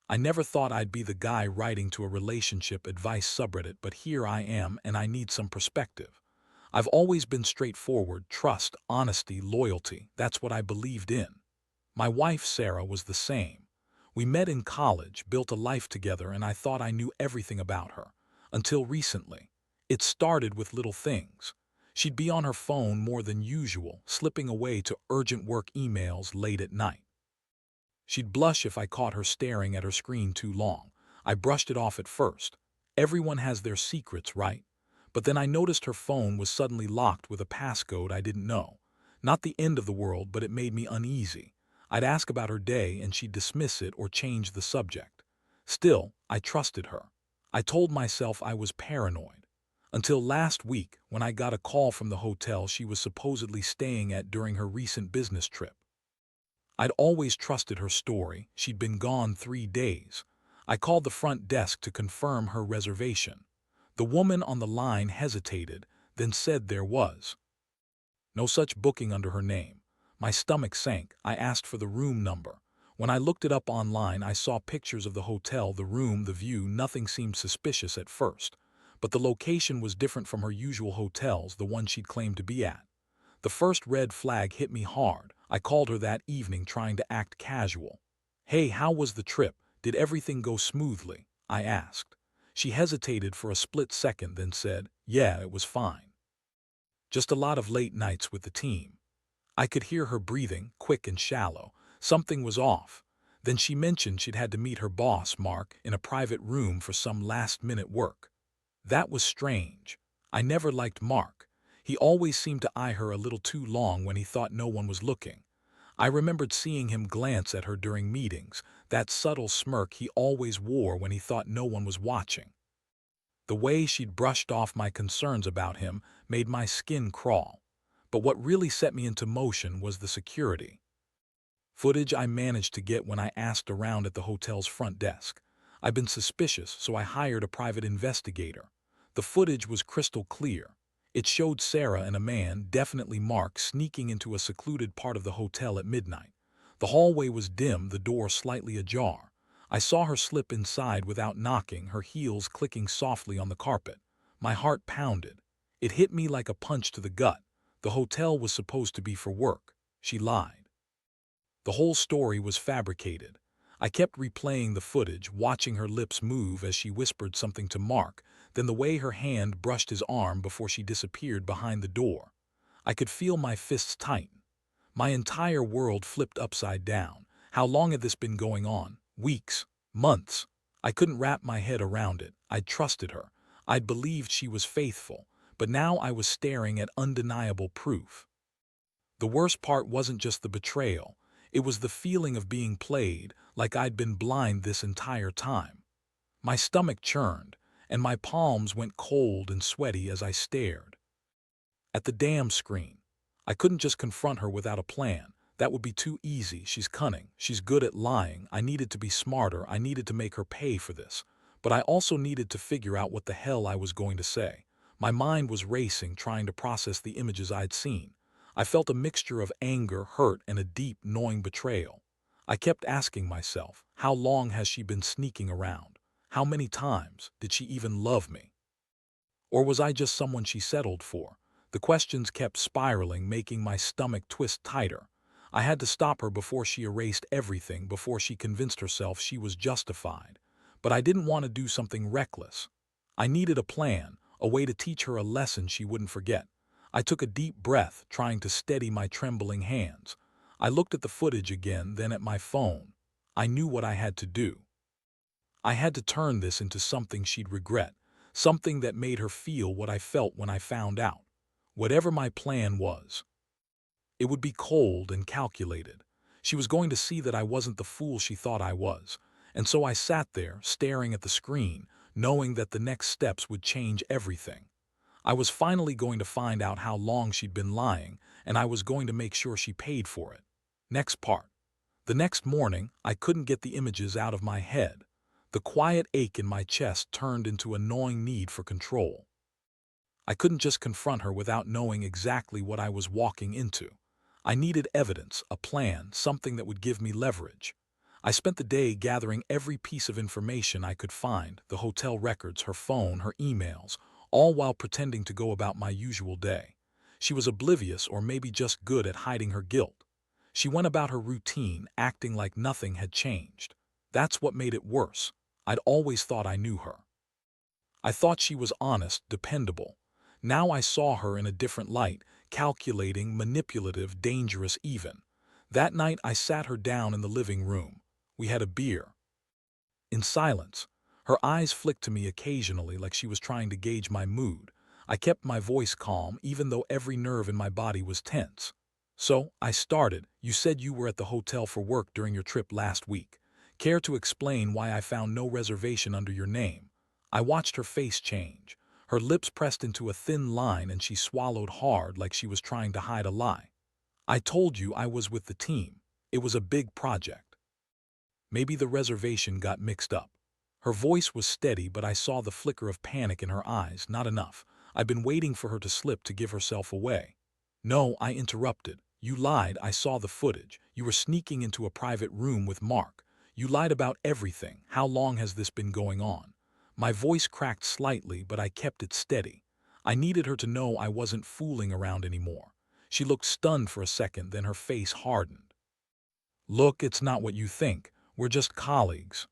I never thought I'd be the guy writing to a relationship advice subreddit, but here I am and I need some perspective. I've always been straightforward: trust, honesty, loyalty. That's what I believed in. My wife, Sarah, was the same. We met in college, built a life together, and I thought I knew everything about her. Until recently. It started with little things. She'd be on her phone more than usual, slipping away to urgent work emails late at night. She'd blush if I caught her staring at her screen too long. I brushed it off at first. Everyone has their secrets, right? But then I noticed her phone was suddenly locked with a passcode I didn't know. Not the end of the world, but it made me uneasy. I'd ask about her day and she'd dismiss it or change the subject. Still, I trusted her. I told myself I was paranoid. Until last week, when I got a call from the hotel she was supposedly staying at during her recent business trip. I'd always trusted her story. She'd been gone 3 days. I called the front desk to confirm her reservation. The woman on the line hesitated, then said there was no such booking under her name. My stomach sank. I asked for the room number. When I looked it up online, I saw pictures of the hotel, the room, the view. Nothing seemed suspicious at first. But the location was different from her usual hotels, the one she'd claimed to be at. The first red flag hit me hard. I called her that evening trying to act casual. "Hey, how was the trip? Did everything go smoothly?" I asked. She hesitated for a split second, then said, "Yeah, it was fine. Just a lot of late nights with the team." I could hear her breathing, quick and shallow. Something was off. Then she mentioned she'd had to meet her boss, Mark, in a private room for some last-minute work. That was strange. I never liked Mark. He always seemed to eye her a little too long when he thought no one was looking. I remembered seeing him glance at her during meetings, that subtle smirk he always wore when he thought no one was watching. The way she'd brushed off my concerns about him made my skin crawl. But what really set me into motion was the security footage I managed to get when I asked around at the hotel's front desk. I've been suspicious, so I hired a private investigator. The footage was crystal clear. It showed Sarah and a man, definitely Mark, sneaking into a secluded part of the hotel at midnight. The hallway was dim, the door slightly ajar. I saw her slip inside without knocking, her heels clicking softly on the carpet. My heart pounded. It hit me like a punch to the gut. The hotel was supposed to be for work. She lied. The whole story was fabricated. I kept replaying the footage, watching her lips move as she whispered something to Mark, then the way her hand brushed his arm before she disappeared behind the door. I could feel my fists tighten. My entire world flipped upside down. How long had this been going on? Weeks? Months? I couldn't wrap my head around it. I'd trusted her. I'd believed she was faithful. But now I was staring at undeniable proof. The worst part wasn't just the betrayal. It was the feeling of being played, like I'd been blind this entire time. My stomach churned, and my palms went cold and sweaty as I stared at the damn screen. I couldn't just confront her without a plan. That would be too easy. She's cunning. She's good at lying. I needed to be smarter. I needed to make her pay for this. But I also needed to figure out what the hell I was going to say. My mind was racing, trying to process the images I'd seen. I felt a mixture of anger, hurt, and a deep, gnawing betrayal. I kept asking myself, how long has she been sneaking around? How many times? Did she even love me? Or was I just someone she settled for? The questions kept spiraling, making my stomach twist tighter. I had to stop her before she erased everything, before she convinced herself she was justified. But I didn't want to do something reckless. I needed a plan, a way to teach her a lesson she wouldn't forget. I took a deep breath, trying to steady my trembling hands. I looked at the footage again, then at my phone. I knew what I had to do. I had to turn this into something she'd regret, something that made her feel what I felt when I found out. Whatever my plan was, it would be cold and calculated. She was going to see that I wasn't the fool she thought I was. And so I sat there, staring at the screen, knowing that the next steps would change everything. I was finally going to find out how long she'd been lying, and I was going to make sure she paid for it. Next part. The next morning, I couldn't get the images out of my head. The quiet ache in my chest turned into a gnawing need for control. I couldn't just confront her without knowing exactly what I was walking into. I needed evidence, a plan, something that would give me leverage. I spent the day gathering every piece of information I could find, the hotel records, her phone, her emails, all while pretending to go about my usual day. She was oblivious or maybe just good at hiding her guilt. She went about her routine, acting like nothing had changed. That's what made it worse. I'd always thought I knew her. I thought she was honest, dependable. Now I saw her in a different light, calculating, manipulative, dangerous even. That night I sat her down in the living room. We had a beer. In silence, her eyes flicked to me occasionally like she was trying to gauge my mood. I kept my voice calm even though every nerve in my body was tense. So, I started. You said you were at the hotel for work during your trip last week. Care to explain why I found no reservation under your name? I watched her face change. Her lips pressed into a thin line and she swallowed hard like she was trying to hide a lie. I told you I was with the team. It was a big project. Maybe the reservation got mixed up. Her voice was steady, but I saw the flicker of panic in her eyes. Not enough. I've been waiting for her to slip to give herself away. No, I interrupted. You lied. I saw the footage. You were sneaking into a private room with Mark. You lied about everything. How long has this been going on? My voice cracked slightly, but I kept it steady. I needed her to know I wasn't fooling around anymore. She looked stunned for a second, then her face hardened. Look, it's not what you think. We're just colleagues.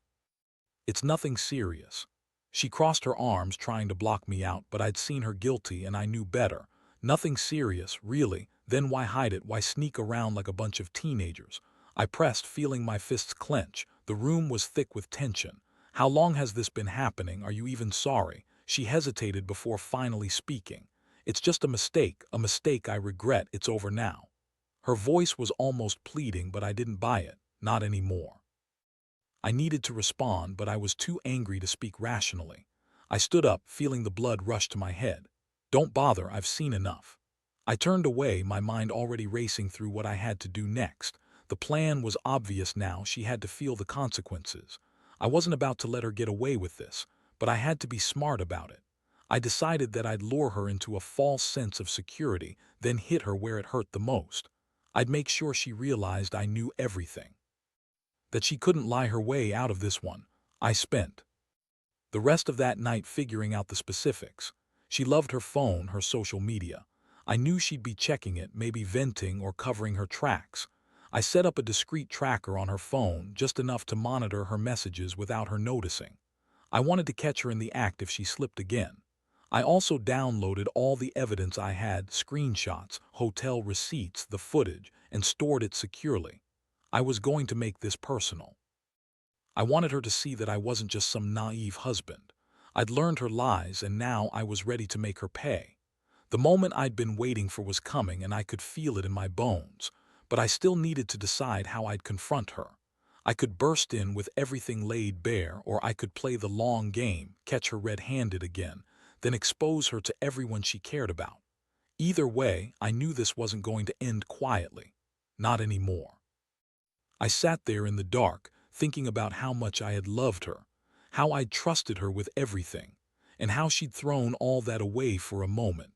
It's nothing serious. She crossed her arms, trying to block me out, but I'd seen her guilty and I knew better. Nothing serious, really. Then why hide it? Why sneak around like a bunch of teenagers? I pressed, feeling my fists clench. The room was thick with tension. How long has this been happening? Are you even sorry? She hesitated before finally speaking. It's just a mistake I regret. It's over now. Her voice was almost pleading, but I didn't buy it. Not anymore. I needed to respond, but I was too angry to speak rationally. I stood up, feeling the blood rush to my head. Don't bother, I've seen enough. I turned away, my mind already racing through what I had to do next. The plan was obvious now. She had to feel the consequences. I wasn't about to let her get away with this, but I had to be smart about it. I decided that I'd lure her into a false sense of security, then hit her where it hurt the most. I'd make sure she realized I knew everything, that she couldn't lie her way out of this one. I spent the rest of that night figuring out the specifics. She loved her phone, her social media. I knew she'd be checking it, maybe venting or covering her tracks. I set up a discreet tracker on her phone, just enough to monitor her messages without her noticing. I wanted to catch her in the act if she slipped again. I also downloaded all the evidence I had, screenshots, hotel receipts, the footage, and stored it securely. I was going to make this personal. I wanted her to see that I wasn't just some naive husband. I'd learned her lies, and now I was ready to make her pay. The moment I'd been waiting for was coming, and I could feel it in my bones. But I still needed to decide how I'd confront her. I could burst in with everything laid bare, or I could play the long game, catch her red-handed again, then expose her to everyone she cared about. Either way, I knew this wasn't going to end quietly. Not anymore. I sat there in the dark, thinking about how much I had loved her, how I'd trusted her with everything, and how she'd thrown all that away for a moment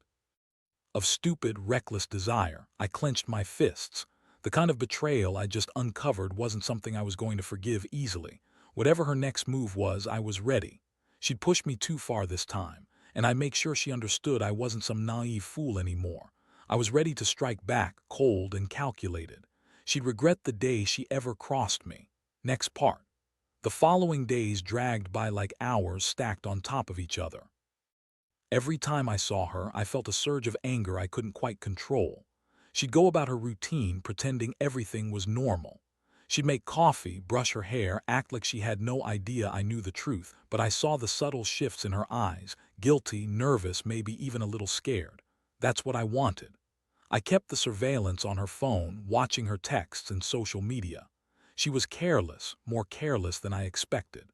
of stupid, reckless desire. I clenched my fists. The kind of betrayal I just uncovered wasn't something I was going to forgive easily. Whatever her next move was, I was ready. She'd pushed me too far this time, and I'd make sure she understood I wasn't some naive fool anymore. I was ready to strike back, cold and calculated. She'd regret the day she ever crossed me. Next part. The following days dragged by like hours stacked on top of each other. Every time I saw her, I felt a surge of anger I couldn't quite control. She'd go about her routine, pretending everything was normal. She'd make coffee, brush her hair, act like she had no idea I knew the truth, but I saw the subtle shifts in her eyes, guilty, nervous, maybe even a little scared. That's what I wanted. I kept the surveillance on her phone, watching her texts and social media. She was careless, more careless than I expected.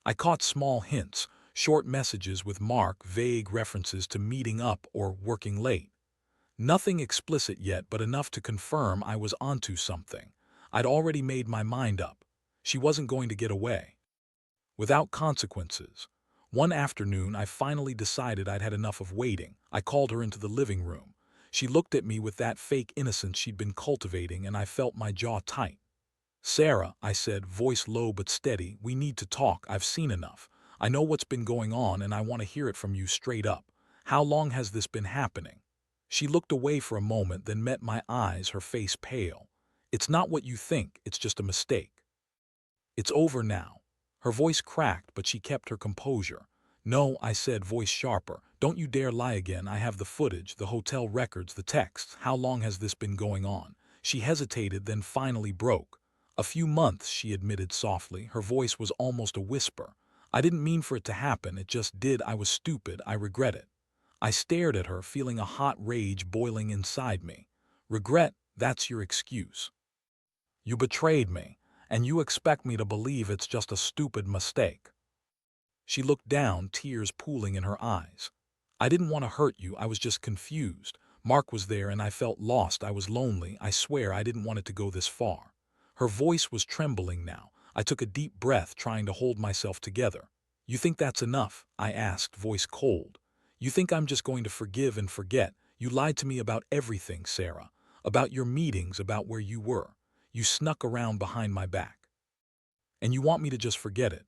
I caught small hints, short messages with Mark, vague references to meeting up or working late. Nothing explicit yet, but enough to confirm I was onto something. I'd already made my mind up. She wasn't going to get away. Without consequences. One afternoon, I finally decided I'd had enough of waiting. I called her into the living room. She looked at me with that fake innocence she'd been cultivating, and I felt my jaw tight. Sarah, I said, voice low but steady, we need to talk. I've seen enough. I know what's been going on and I want to hear it from you straight up. How long has this been happening? She looked away for a moment, then met my eyes, her face pale. It's not what you think, it's just a mistake. It's over now. Her voice cracked, but she kept her composure. No, I said, voice sharper. Don't you dare lie again. I have the footage, the hotel records, the texts. How long has this been going on? She hesitated, then finally broke. A few months, she admitted softly. Her voice was almost a whisper. I didn't mean for it to happen. It just did. I was stupid. I regret it. I stared at her, feeling a hot rage boiling inside me. Regret? That's your excuse. You betrayed me, and you expect me to believe it's just a stupid mistake. She looked down, tears pooling in her eyes. I didn't want to hurt you, I was just confused. Mark was there and I felt lost, I was lonely. I swear I didn't want it to go this far. Her voice was trembling now. I took a deep breath, trying to hold myself together. You think that's enough? I asked, voice cold. You think I'm just going to forgive and forget? You lied to me about everything, Sarah. About your meetings, about where you were. You snuck around behind my back. And you want me to just forget it?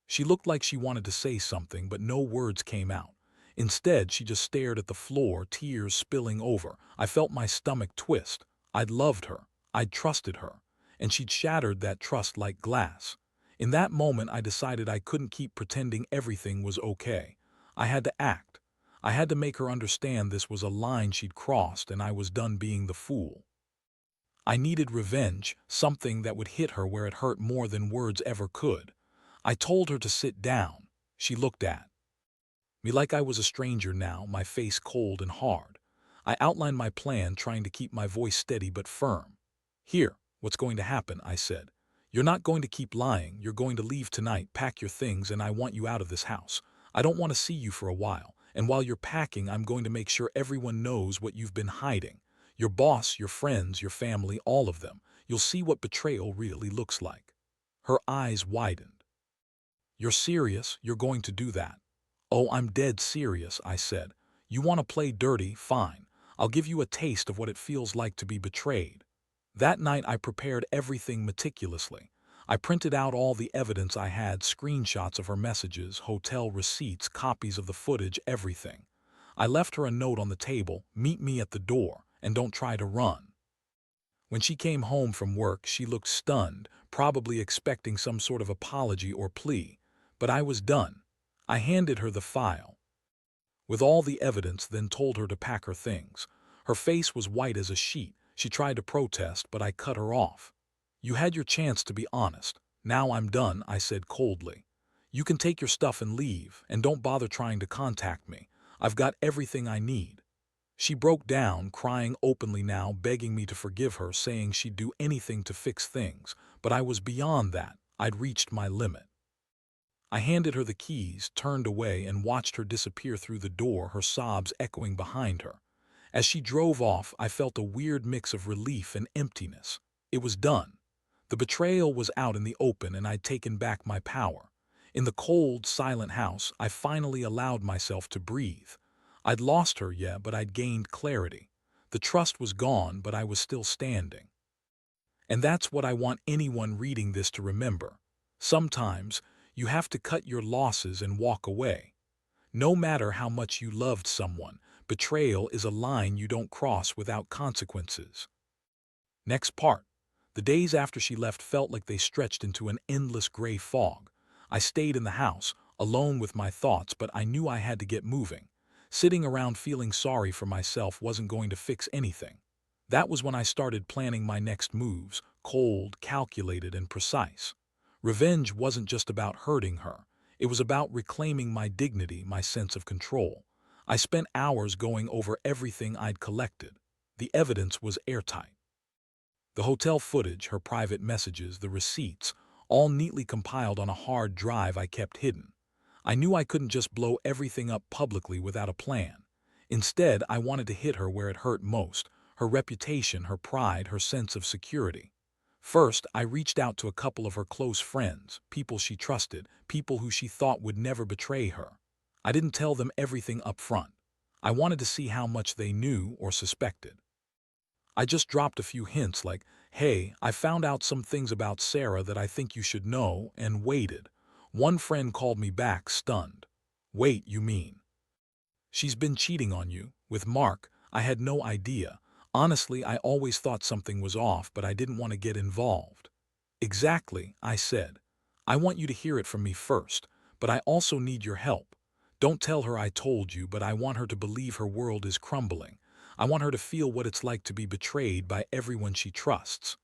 She looked like she wanted to say something, but no words came out. Instead, she just stared at the floor, tears spilling over. I felt my stomach twist. I'd loved her. I'd trusted her. And she'd shattered that trust like glass. In that moment, I decided I couldn't keep pretending everything was okay. I had to act. I had to make her understand this was a line she'd crossed and I was done being the fool. I needed revenge, something that would hit her where it hurt more than words ever could. I told her to sit down. She looked at me like I was a stranger now, my face cold and hard. I outlined my plan, trying to keep my voice steady but firm. Here, what's going to happen, I said. You're not going to keep lying. You're going to leave tonight, pack your things, and I want you out of this house. I don't want to see you for a while. And while you're packing, I'm going to make sure everyone knows what you've been hiding. Your boss, your friends, your family, all of them. You'll see what betrayal really looks like. Her eyes widened. You're serious? You're going to do that? Oh, I'm dead serious, I said. You want to play dirty? Fine. I'll give you a taste of what it feels like to be betrayed. That night I prepared everything meticulously. I printed out all the evidence I had, screenshots of her messages, hotel receipts, copies of the footage, everything. I left her a note on the table, meet me at the door, and don't try to run. When she came home from work, she looked stunned, probably expecting some sort of apology or plea. But I was done. I handed her the file with all the evidence, then told her to pack her things. Her face was white as a sheet. She tried to protest, but I cut her off. You had your chance to be honest. Now I'm done, I said coldly. You can take your stuff and leave, and don't bother trying to contact me. I've got everything I need. She broke down, crying openly now, begging me to forgive her, saying she'd do anything to fix things. But I was beyond that. I'd reached my limit. I handed her the keys, turned away, and watched her disappear through the door, her sobs echoing behind her. As she drove off, I felt a weird mix of relief and emptiness. It was done. The betrayal was out in the open, and I'd taken back my power. In the cold, silent house, I finally allowed myself to breathe. I'd lost her, yeah, but I'd gained clarity. The trust was gone, but I was still standing. And that's what I want anyone reading this to remember. Sometimes, you have to cut your losses and walk away. No matter how much you loved someone, betrayal is a line you don't cross without consequences. Next part. The days after she left felt like they stretched into an endless gray fog. I stayed in the house, alone with my thoughts, but I knew I had to get moving. Sitting around feeling sorry for myself wasn't going to fix anything. That was when I started planning my next moves, cold, calculated, and precise. Revenge wasn't just about hurting her. It was about reclaiming my dignity, my sense of control. I spent hours going over everything I'd collected. The evidence was airtight. The hotel footage, her private messages, the receipts, all neatly compiled on a hard drive I kept hidden. I knew I couldn't just blow everything up publicly without a plan. Instead, I wanted to hit her where it hurt most, her reputation, her pride, her sense of security. First, I reached out to a couple of her close friends, people she trusted, people who she thought would never betray her. I didn't tell them everything up front. I wanted to see how much they knew or suspected. I just dropped a few hints like, "Hey, I found out some things about Sarah that I think you should know," and waited. One friend called me back, stunned. "Wait, you mean she's been cheating on you with Mark?" I had no idea. Honestly, I always thought something was off, but I didn't want to get involved. "Exactly," I said. "I want you to hear it from me first, but I also need your help. Don't tell her I told you, but I want her to believe her world is crumbling. I want her to feel what it's like to be betrayed by everyone she trusts."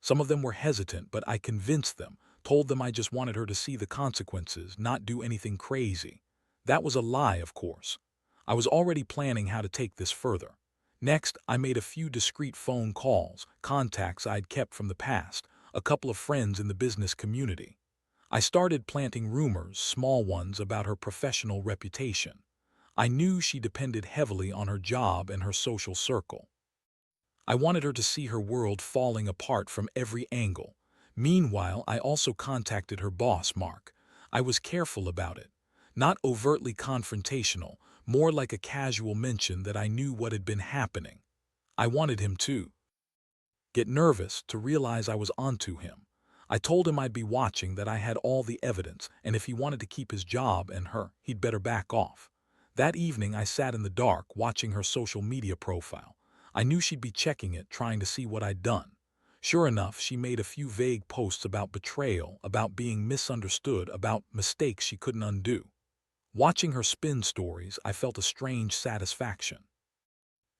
Some of them were hesitant, but I convinced them, told them I just wanted her to see the consequences, not do anything crazy. That was a lie, of course. I was already planning how to take this further. Next, I made a few discreet phone calls, contacts I'd kept from the past, a couple of friends in the business community. I started planting rumors, small ones, about her professional reputation. I knew she depended heavily on her job and her social circle. I wanted her to see her world falling apart from every angle. Meanwhile, I also contacted her boss, Mark. I was careful about it. Not overtly confrontational, more like a casual mention that I knew what had been happening. I wanted him to get nervous, to realize I was onto him. I told him I'd be watching, that I had all the evidence, and if he wanted to keep his job and her, he'd better back off. That evening, I sat in the dark, watching her social media profile. I knew she'd be checking it, trying to see what I'd done. Sure enough, she made a few vague posts about betrayal, about being misunderstood, about mistakes she couldn't undo. Watching her spin stories, I felt a strange satisfaction.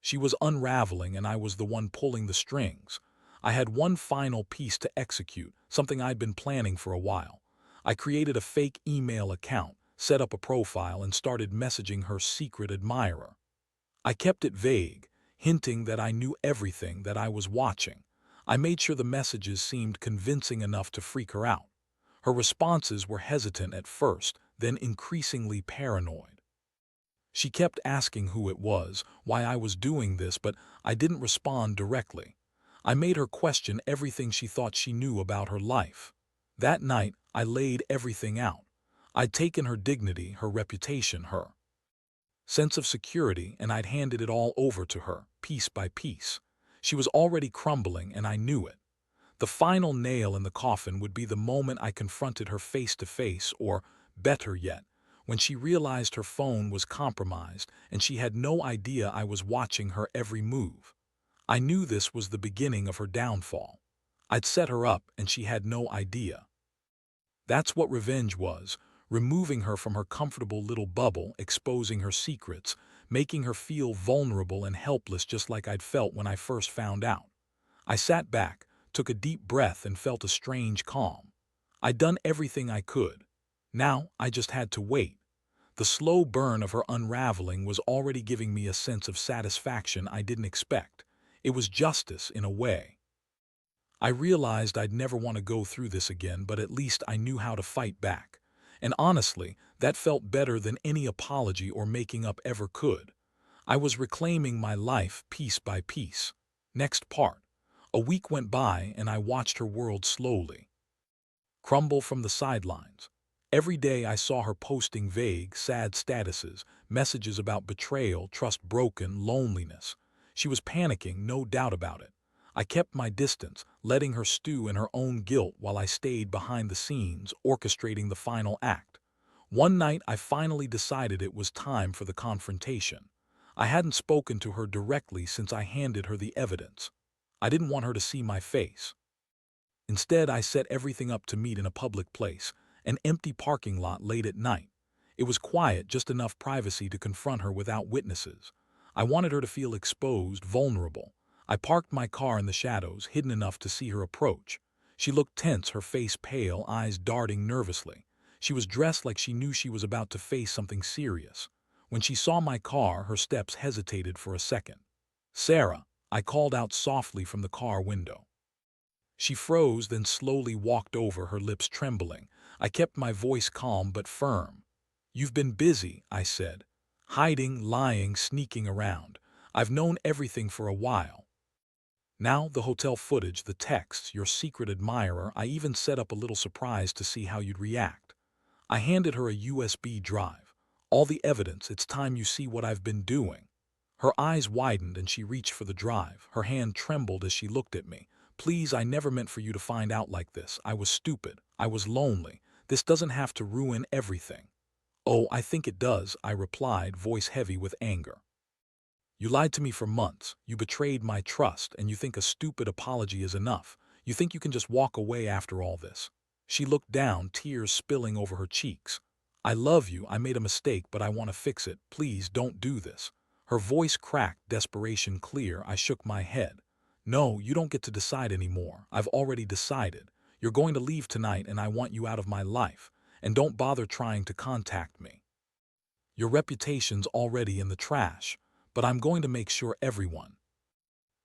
She was unraveling, and I was the one pulling the strings. I had one final piece to execute, something I'd been planning for a while. I created a fake email account, set up a profile, and started messaging her secret admirer. I kept it vague, hinting that I knew everything, that I was watching. I made sure the messages seemed convincing enough to freak her out. Her responses were hesitant at first, then increasingly paranoid. She kept asking who it was, why I was doing this, but I didn't respond directly. I made her question everything she thought she knew about her life. That night, I laid everything out. I'd taken her dignity, her reputation, her sense of security, and I'd handed it all over to her, piece by piece. She was already crumbling, and I knew it. The final nail in the coffin would be the moment I confronted her face to face, or, better yet, when she realized her phone was compromised and she had no idea I was watching her every move. I knew this was the beginning of her downfall. I'd set her up, and she had no idea. That's what revenge was, removing her from her comfortable little bubble, exposing her secrets, making her feel vulnerable and helpless, just like I'd felt when I first found out. I sat back, took a deep breath, and felt a strange calm. I'd done everything I could. Now I just had to wait. The slow burn of her unraveling was already giving me a sense of satisfaction I didn't expect. It was justice, in a way. I realized I'd never want to go through this again, but at least I knew how to fight back. And honestly, that felt better than any apology or making up ever could. I was reclaiming my life piece by piece. Next part. A week went by, and I watched her world slowly crumble from the sidelines. Every day I saw her posting vague, sad statuses, messages about betrayal, trust broken, loneliness. She was panicking, no doubt about it. I kept my distance, letting her stew in her own guilt while I stayed behind the scenes, orchestrating the final act. One night I finally decided it was time for the confrontation. I hadn't spoken to her directly since I handed her the evidence. I didn't want her to see my face. Instead, I set everything up to meet in a public place, an empty parking lot late at night. It was quiet, just enough privacy to confront her without witnesses. I wanted her to feel exposed, vulnerable. I parked my car in the shadows, hidden enough to see her approach. She looked tense, her face pale, eyes darting nervously. She was dressed like she knew she was about to face something serious. When she saw my car, her steps hesitated for a second. "Sarah," I called out softly from the car window. She froze, then slowly walked over, her lips trembling. I kept my voice calm but firm. "You've been busy," I said. "Hiding, lying, sneaking around. I've known everything for a while. Now the hotel footage, the texts, your secret admirer. I even set up a little surprise to see how you'd react." I handed her a USB drive. "All the evidence. It's time you see what I've been doing." Her eyes widened, and she reached for the drive. Her hand trembled as she looked at me. Please, I never meant for you to find out like this. I was stupid. I was lonely. This doesn't have to ruin everything." "Oh, I think it does," I replied, voice heavy with anger. "You lied to me for months. You betrayed my trust, and you think a stupid apology is enough. You think you can just walk away after all this." She looked down, tears spilling over her cheeks. "I love you. I made a mistake, but I want to fix it. Please don't do this." Her voice cracked, desperation clear. I shook my head. "No, you don't get to decide anymore. I've already decided. You're going to leave tonight, and I want you out of my life. And don't bother trying to contact me. Your reputation's already in the trash, but I'm going to make sure everyone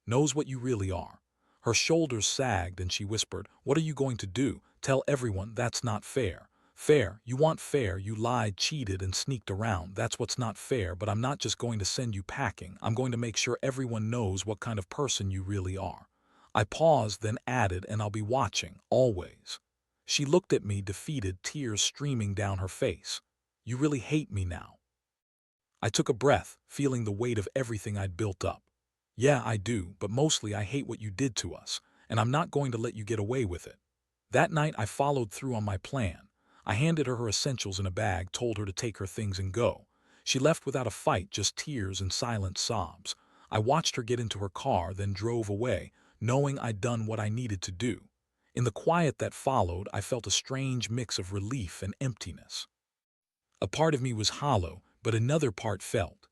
knows what you really are." Her shoulders sagged and she whispered, "What are you going to do? Tell everyone that's not fair." "Fair? You want fair? You lied, cheated, and sneaked around. That's what's not fair, but I'm not just going to send you packing. I'm going to make sure everyone knows what kind of person you really are." I paused, then added, "And I'll be watching, always." She looked at me, defeated, tears streaming down her face. "You really hate me now." I took a breath, feeling the weight of everything I'd built up. "Yeah, I do, but mostly I hate what you did to us, and I'm not going to let you get away with it." That night I followed through on my plan. I handed her her essentials in a bag, told her to take her things and go. She left without a fight, just tears and silent sobs. I watched her get into her car, then drove away, knowing I'd done what I needed to do. In the quiet that followed, I felt a strange mix of relief and emptiness. A part of me was hollow, but another part felt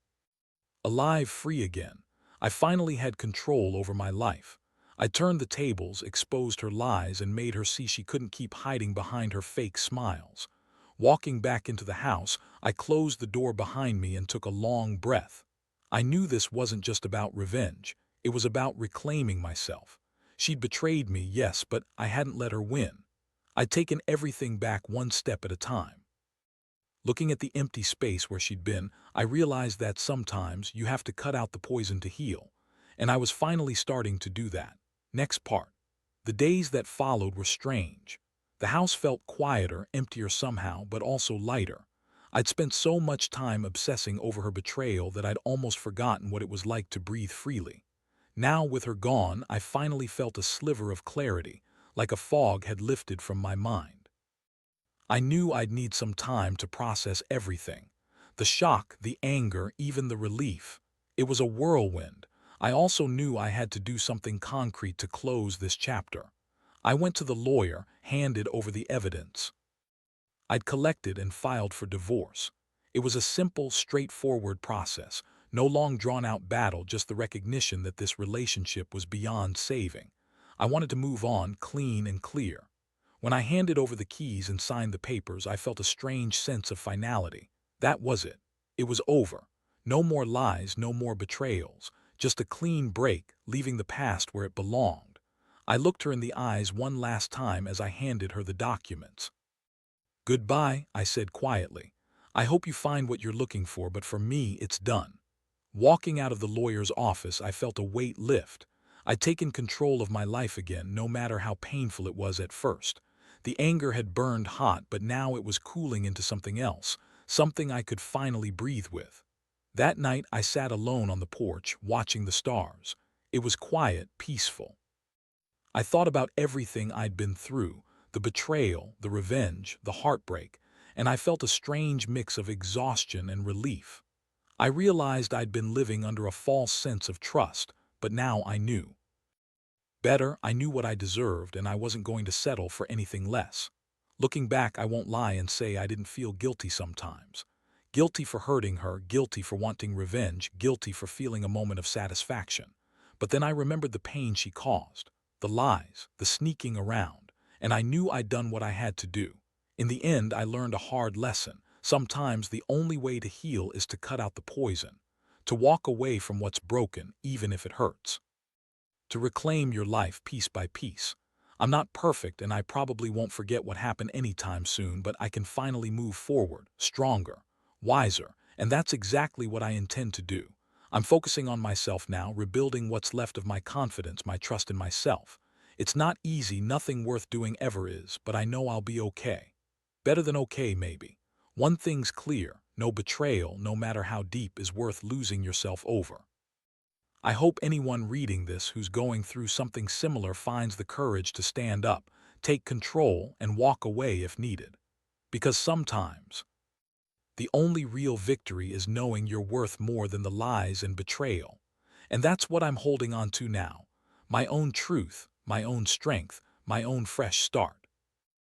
alive, free again. I finally had control over my life. I turned the tables, exposed her lies, and made her see she couldn't keep hiding behind her fake smiles. Walking back into the house, I closed the door behind me and took a long breath. I knew this wasn't just about revenge. It was about reclaiming myself. She'd betrayed me, yes, but I hadn't let her win. I'd taken everything back one step at a time. Looking at the empty space where she'd been, I realized that sometimes you have to cut out the poison to heal. And I was finally starting to do that. Next part. The days that followed were strange. The house felt quieter, emptier somehow, but also lighter. I'd spent so much time obsessing over her betrayal that I'd almost forgotten what it was like to breathe freely. Now, with her gone, I finally felt a sliver of clarity, like a fog had lifted from my mind. I knew I'd need some time to process everything. The shock, the anger, even the relief. It was a whirlwind. I also knew I had to do something concrete to close this chapter. I went to the lawyer, handed over the evidence I'd collected, and filed for divorce. It was a simple, straightforward process. No long drawn-out battle, just the recognition that this relationship was beyond saving. I wanted to move on, clean and clear. When I handed over the keys and signed the papers, I felt a strange sense of finality. That was it. It was over. No more lies, no more betrayals. Just a clean break, leaving the past where it belonged. I looked her in the eyes one last time as I handed her the documents. "Goodbye," I said quietly. "I hope you find what you're looking for, but for me, it's done." Walking out of the lawyer's office, I felt a weight lift. I'd taken control of my life again, no matter how painful it was at first. The anger had burned hot, but now it was cooling into something else, something I could finally breathe with. That night, I sat alone on the porch, watching the stars. It was quiet, peaceful. I thought about everything I'd been through, the betrayal, the revenge, the heartbreak, and I felt a strange mix of exhaustion and relief. I realized I'd been living under a false sense of trust, but now I knew better. I knew what I deserved, and I wasn't going to settle for anything less. Looking back, I won't lie and say I didn't feel guilty sometimes. Guilty for hurting her, guilty for wanting revenge, guilty for feeling a moment of satisfaction. But then I remembered the pain she caused, the lies, the sneaking around, and I knew I'd done what I had to do. In the end, I learned a hard lesson. Sometimes the only way to heal is to cut out the poison, to walk away from what's broken, even if it hurts, to reclaim your life piece by piece. I'm not perfect, and I probably won't forget what happened anytime soon, but I can finally move forward, stronger, wiser, and that's exactly what I intend to do. I'm focusing on myself now, rebuilding what's left of my confidence, my trust in myself. It's not easy, nothing worth doing ever is, but I know I'll be okay. Better than okay, maybe. One thing's clear, no betrayal, no matter how deep, is worth losing yourself over. I hope anyone reading this who's going through something similar finds the courage to stand up, take control, and walk away if needed. Because sometimes, the only real victory is knowing you're worth more than the lies and betrayal. And that's what I'm holding on to now. My own truth, my own strength, my own fresh start.